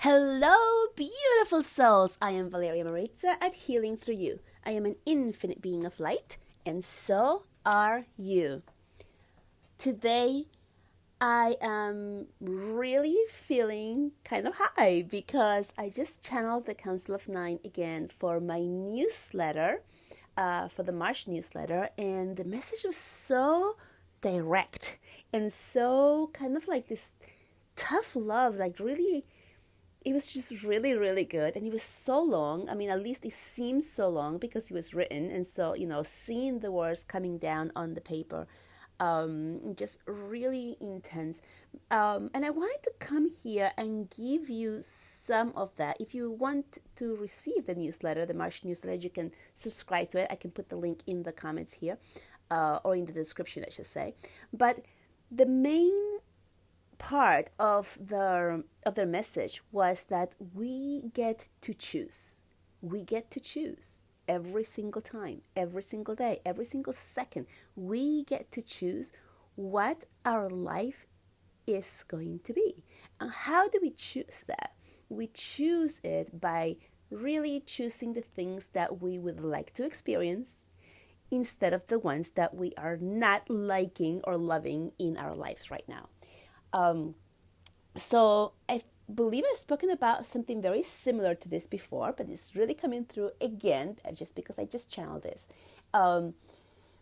Hello, beautiful souls. I am Valeria Maritza at Healing Through You. I am an infinite being of light, and so are you. Today, I am really feeling kind of high because I just channeled the Council of Nine again for my newsletter, for the March newsletter, and the message was so direct and so kind of like this tough love, like really it was just really, really good. And it was so long. I mean, at least it seems so long because it was written. And so, seeing the words coming down on the paper, just really intense. And I wanted to come here and give you some of that. If you want to receive the newsletter, the March newsletter, you can subscribe to it. I can put the link in the comments here, or in the description, I should say. But the main part of their message was that we get to choose. We get to choose every single time, every single day, every single second. We get to choose what our life is going to be. And how do we choose that? We choose it by really choosing the things that we would like to experience instead of the ones that we are not liking or loving in our lives right now. So I believe I've spoken about something very similar to this before, but it's really coming through again just because I just channeled this.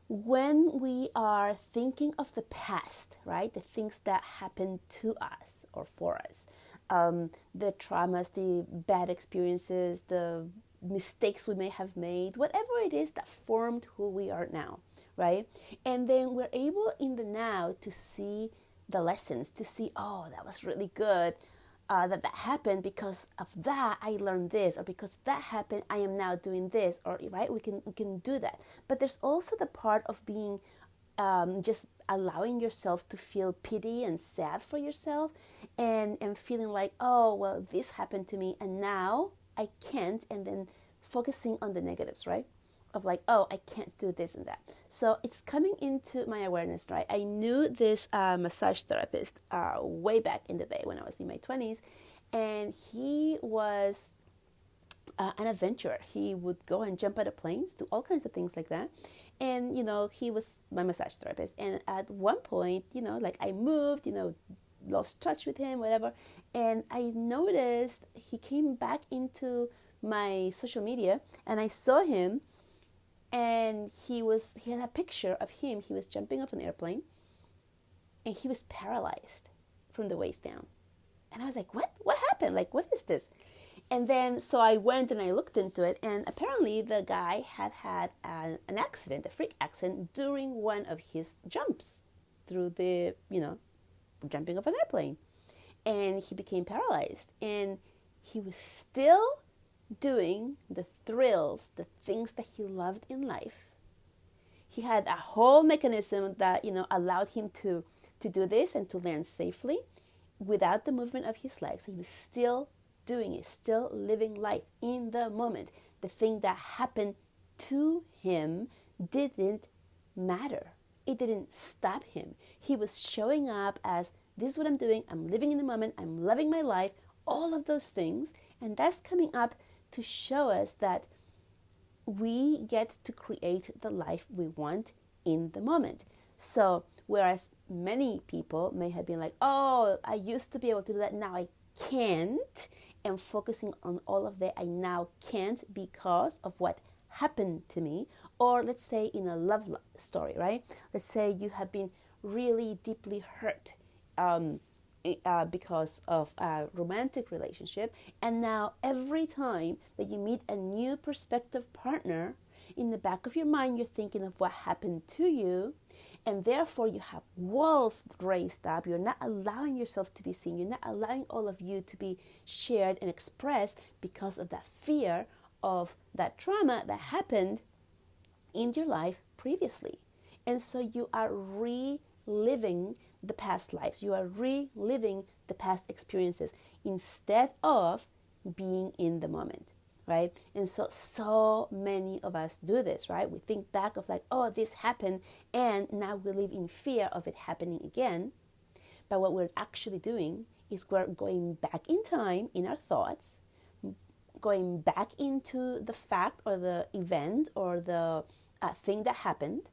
When we are thinking of the past, right, the things that happened to us or for us, the traumas, the bad experiences, the mistakes we may have made, whatever it is that formed who we are now, right? And then we're able in the now to see the lessons, to see, oh, that was really good, that happened because of that I learned this, or because that happened I am now doing this, or right, we can do that. But there's also the part of being just allowing yourself to feel pity and sad for yourself, and feeling like, oh well, this happened to me and now I can't, and then focusing on the negatives, right? Of like, oh, I can't do this and that. So it's coming into my awareness, right? I knew this massage therapist way back in the day when I was in my 20s, and he was an adventurer. He would go and jump out of planes, do all kinds of things like that. And, he was my massage therapist. And at one point, like I moved, lost touch with him, whatever. And I noticed he came back into my social media, and I saw him, and he had a picture of him. He was jumping off an airplane, and he was paralyzed from the waist down. And I was like, what happened? Like, what is this? And then so I went and I looked into it, and apparently the guy had an accident, a freak accident, during one of his jumps through the jumping off an airplane, and he became paralyzed. And he was still doing the thrills, the things that he loved in life. He had a whole mechanism that, allowed him to do this and to land safely without the movement of his legs. He was still doing it, still living life in the moment. The thing that happened to him didn't matter. It didn't stop him. He was showing up as, this is what I'm doing. I'm living in the moment. I'm loving my life. All of those things. And that's coming up to show us that we get to create the life we want in the moment. So whereas many people may have been like, oh, I used to be able to do that, now I can't, and focusing on all of that, I now can't because of what happened to me. Or let's say in a love story, right? Let's say you have been really deeply hurt because of a romantic relationship, and now every time that you meet a new prospective partner, in the back of your mind you're thinking of what happened to you, and therefore you have walls raised up. You're not allowing yourself to be seen. You're not allowing all of you to be shared and expressed because of that fear of that trauma that happened in your life previously. And so you are reliving the past lives. You are reliving the past experiences instead of being in the moment, right? And so many of us do this, right? We think back of like, oh, this happened, and now we live in fear of it happening again. But what we're actually doing is we're going back in time in our thoughts, going back into the fact or the event or the thing that happened,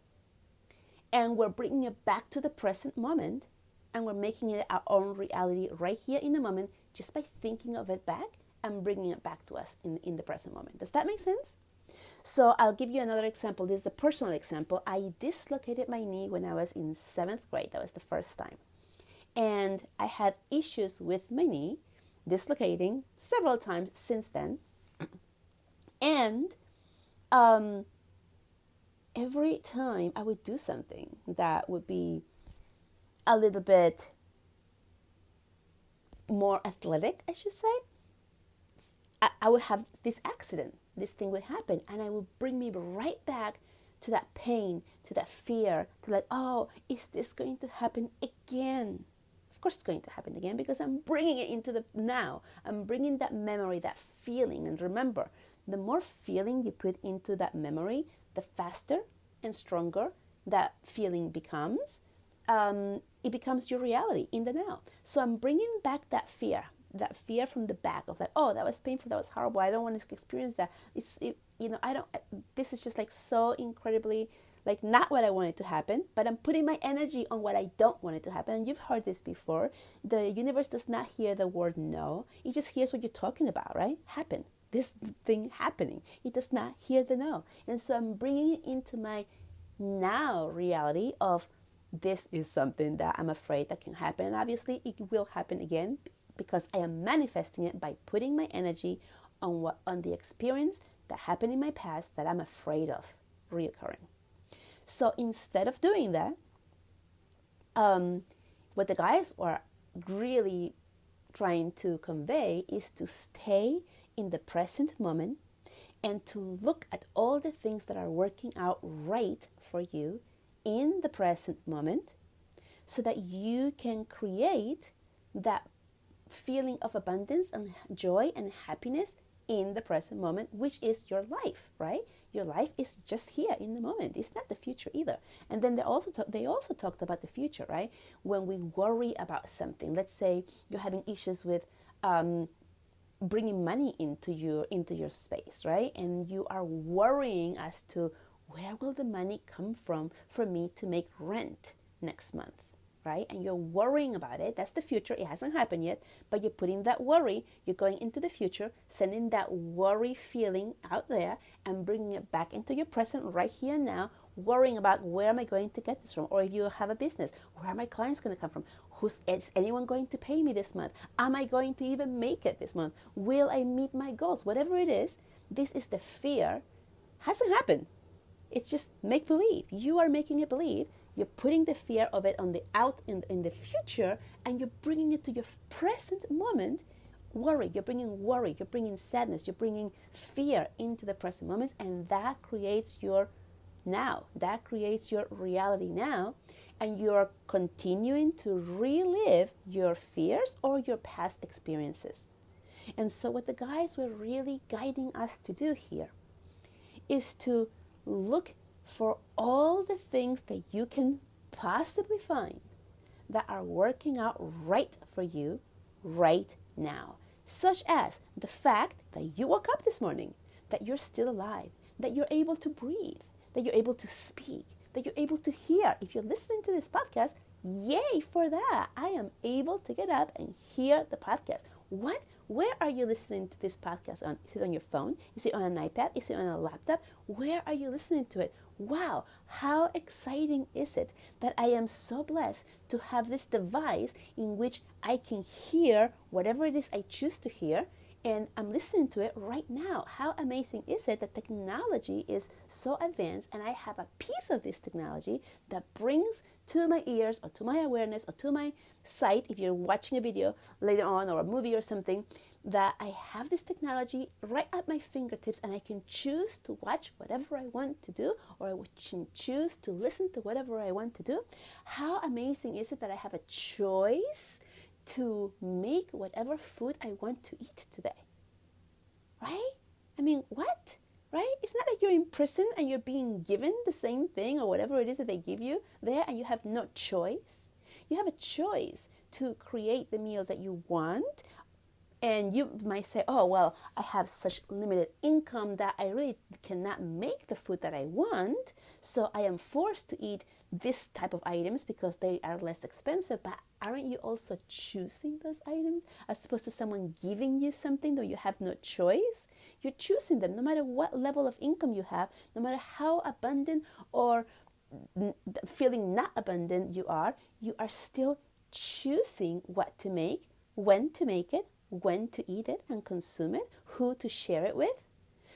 and we're bringing it back to the present moment, and we're making it our own reality right here in the moment just by thinking of it back and bringing it back to us in the present moment. Does that make sense? So I'll give you another example. This is a personal example. I dislocated my knee when I was in 7th grade. That was the first time. And I had issues with my knee, dislocating several times since then. And every time I would do something that would be a little bit more athletic, I should say, I would have this accident. This thing would happen, and it would bring me right back to that pain, to that fear, to like, oh, is this going to happen again? Of course it's going to happen again, because I'm bringing it into the now. I'm bringing that memory, that feeling. And remember, the more feeling you put into that memory, the faster and stronger that feeling becomes. It becomes your reality in the now. So I'm bringing back that fear from the back of that, oh, that was painful, that was horrible, I don't want to experience that. This is just like so incredibly like not what I wanted to happen, but I'm putting my energy on what I don't want it to happen. And you've heard this before. The universe does not hear the word no. It just hears what you're talking about, right? Happen. This thing happening. It does not hear the no. And so I'm bringing it into my now reality of this is something that I'm afraid that can happen. And obviously it will happen again, because I am manifesting it by putting my energy on the experience that happened in my past that I'm afraid of reoccurring. So instead of doing that, what the guys were really trying to convey is to stay in the present moment and to look at all the things that are working out right for you in the present moment, so that you can create that feeling of abundance and joy and happiness in the present moment, which is your life, right? Your life is just here in the moment. It's not the future either. And then they also talked about the future, right? When we worry about something, let's say you're having issues with bringing money into your space, right? And you are worrying as to where will the money come from for me to make rent next month, right? And you're worrying about it. That's the future. It hasn't happened yet, but you're putting that worry, you're going into the future, sending that worry feeling out there and bringing it back into your present right here and now, worrying about where am I going to get this from? Or if you have a business, where are my clients going to come from? Is anyone going to pay me this month? Am I going to even make it this month? Will I meet my goals? Whatever it is, this is the fear. Hasn't happened. It's just make believe. You are making it believe. You're putting the fear of it on the out in the future, and you're bringing it to your present moment. Worry. You're bringing sadness, you're bringing fear into the present moments, and that creates your now. That creates your reality now, and you're continuing to relive your fears or your past experiences. And so what the guys were really guiding us to do here is to look for all the things that you can possibly find that are working out right for you right now. Such as the fact that you woke up this morning, that you're still alive, that you're able to breathe, that you're able to speak, that you're able to hear. If you're listening to this podcast, yay for that. I am able to get up and hear the podcast. What? Where are you listening to this podcast on? Is it on your phone? Is it on an iPad? Is it on a laptop? Where are you listening to it? Wow, how exciting is it that I am so blessed to have this device in which I can hear whatever it is I choose to hear, and I'm listening to it right now. How amazing is it that technology is so advanced, and I have a piece of this technology that brings to my ears or to my awareness or to my sight, if you're watching a video later on or a movie or something, that I have this technology right at my fingertips, and I can choose to watch whatever I want to do, or I can choose to listen to whatever I want to do. How amazing is it that I have a choice to make whatever food I want to eat today? Right? I mean, what? Right? It's not like you're in prison and you're being given the same thing or whatever it is that they give you there, and you have no choice. You have a choice to create the meal that you want. And you might say, oh, well, I have such limited income that I really cannot make the food that I want. So I am forced to eat this type of items because they are less expensive. But aren't you also choosing those items as opposed to someone giving you something that you have no choice? You're choosing them no matter what level of income you have, no matter how abundant or feeling not abundant you are still choosing what to make, when to make it, when to eat it and consume it, who to share it with.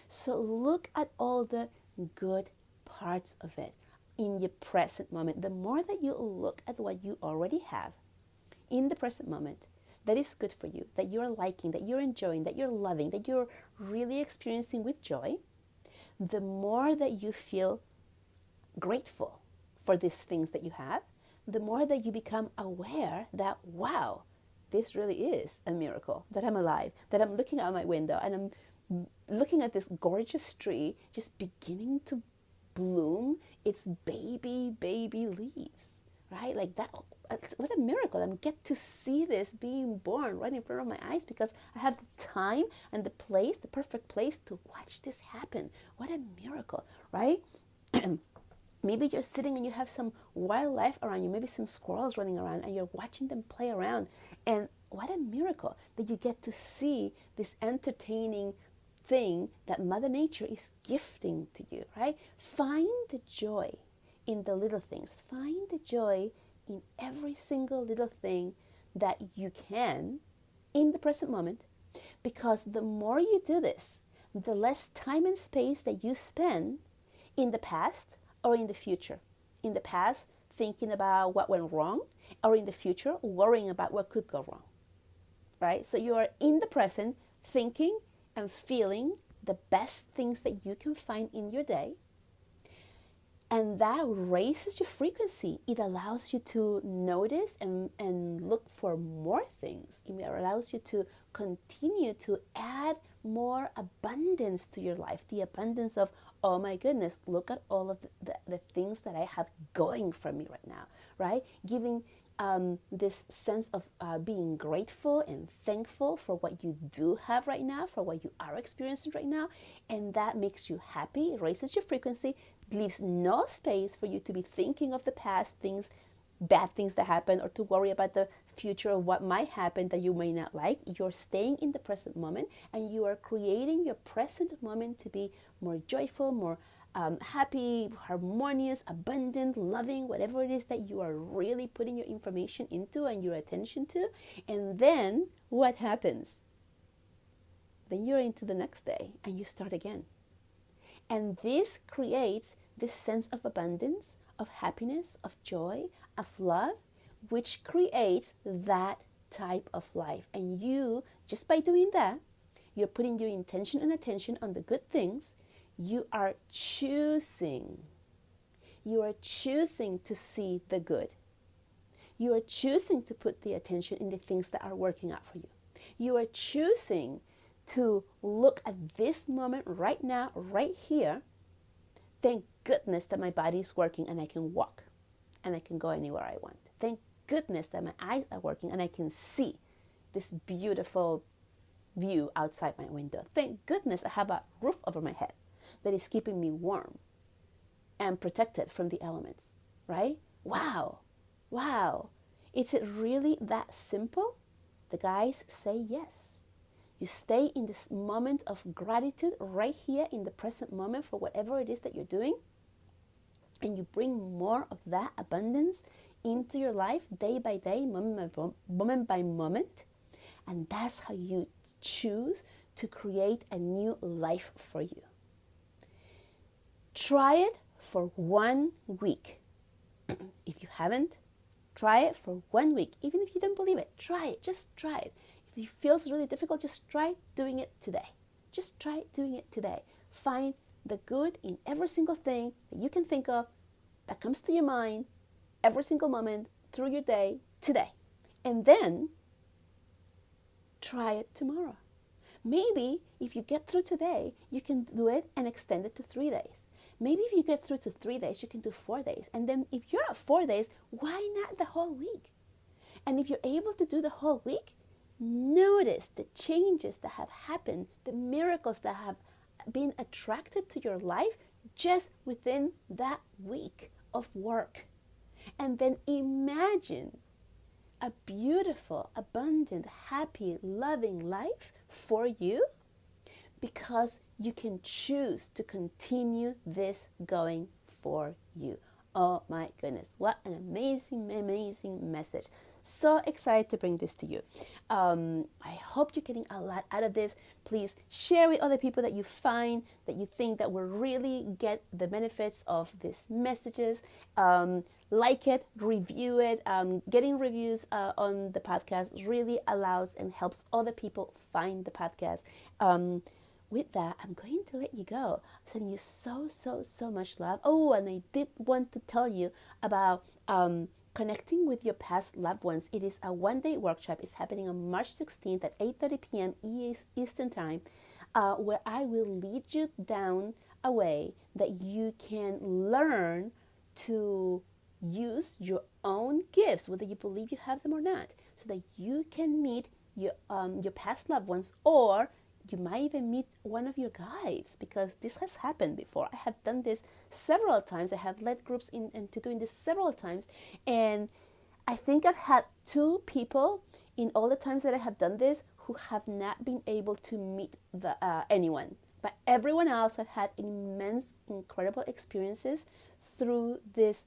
So look at all the good parts of it in your present moment. The more that you look at what you already have in the present moment that is good for you, that you're liking, that you're enjoying, that you're loving, that you're really experiencing with joy, the more that you feel grateful for these things that you have, the more that you become aware that, wow, this really is a miracle, that I'm alive, that I'm looking out my window and I'm looking at this gorgeous tree just beginning to bloom its baby leaves, right? Like that, what a miracle. I get to see this being born right in front of my eyes because I have the time and the place, the perfect place to watch this happen. What a miracle, right? Maybe you're sitting and you have some wildlife around you, maybe some squirrels running around, and you're watching them play around. And what a miracle that you get to see this entertaining thing that Mother Nature is gifting to you, right? Find the joy in the little things. Find the joy in every single little thing that you can in the present moment, because the more you do this, the less time and space that you spend in the past or in the future. In the past, thinking about what went wrong, or in the future, worrying about what could go wrong, right? So you are in the present, thinking and feeling the best things that you can find in your day, and that raises your frequency. It allows you to notice and look for more things. It allows you to continue to add more abundance to your life, the abundance of, oh my goodness, look at all of the things that I have going for me right now, right? Giving this sense of being grateful and thankful for what you do have right now, for what you are experiencing right now. And that makes you happy, it raises your frequency, leaves no space for you to be thinking of the past things, bad things that happen, or to worry about the future of what might happen that you may not like. You're staying in the present moment, and you are creating your present moment to be more joyful, more happy, harmonious, abundant, loving, whatever it is that you are really putting your information into and your attention to. And then what happens? Then you're into the next day and you start again. And this creates this sense of abundance, of happiness, of joy, of love, which creates that type of life. And you, just by doing that, you're putting your intention and attention on the good things. You are choosing. You are choosing to see the good. You are choosing to put the attention in the things that are working out for you. You are choosing to look at this moment right now, right here. Thank goodness that my body is working and I can walk and I can go anywhere I want. Thank goodness that my eyes are working and I can see this beautiful view outside my window. Thank goodness I have a roof over my head that is keeping me warm and protected from the elements, right? Wow. Is it really that simple? The guys say yes. You stay in this moment of gratitude right here in the present moment for whatever it is that you're doing, and you bring more of that abundance into your life day by day, moment by moment, and that's how you choose to create a new life for you. Try it for 1 week. If you haven't, try it for 1 week. Even if you don't believe it, try it. Just try it. If it feels really difficult, just try doing it today. Just try doing it today. Find the good in every single thing that you can think of that comes to your mind every single moment through your day today. And then try it tomorrow. Maybe if you get through today, you can do it and extend it to 3 days. Maybe if you get through to 3 days, you can do 4 days. And then if you're at 4 days, why not the whole week? And if you're able to do the whole week, notice the changes that have happened, the miracles that have been attracted to your life just within that week of work. And then imagine a beautiful, abundant, happy, loving life for you, because you can choose to continue this going for you. Oh my goodness, what an amazing, amazing message. So excited to bring this to you. I hope you're getting a lot out of this. Please share with other people that you find that you think that will really get the benefits of these messages. Like it, review it. Getting reviews on the podcast really allows and helps other people find the podcast. With that, I'm going to let you go. I'm sending you so much love. Oh, and I did want to tell you about connecting with your past loved ones. It is a one-day workshop. It's happening on March 16th at 8:30 p.m. Eastern Time, where I will lead you down a way that you can learn to use your own gifts, whether you believe you have them or not, so that you can meet your past loved ones, or you might even meet one of your guides, because this has happened before. I have done this several times. I have led groups into doing this several times. And I think I've had 2 people in all the times that I have done this who have not been able to meet anyone. But everyone else has had immense, incredible experiences through this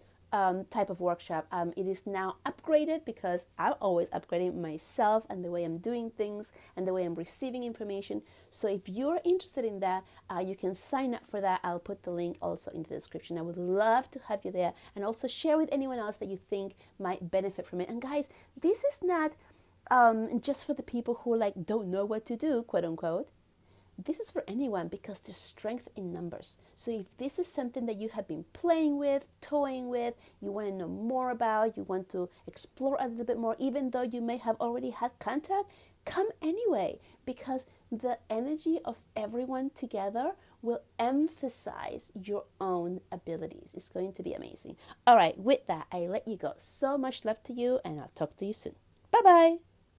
type of workshop. It is now upgraded, because I'm always upgrading myself and the way I'm doing things and the way I'm receiving information. So if you're interested in that, you can sign up for that. I'll put the link also in the description. I would love to have you there, and also share with anyone else that you think might benefit from it. And guys, this is not just for the people who don't know what to do, quote unquote. This is for anyone, because there's strength in numbers. So if this is something that you have been playing with, toying with, you want to know more about, you want to explore a little bit more, even though you may have already had contact, come anyway, because the energy of everyone together will emphasize your own abilities. It's going to be amazing. All right, with that, I let you go. So much love to you, and I'll talk to you soon. Bye-bye.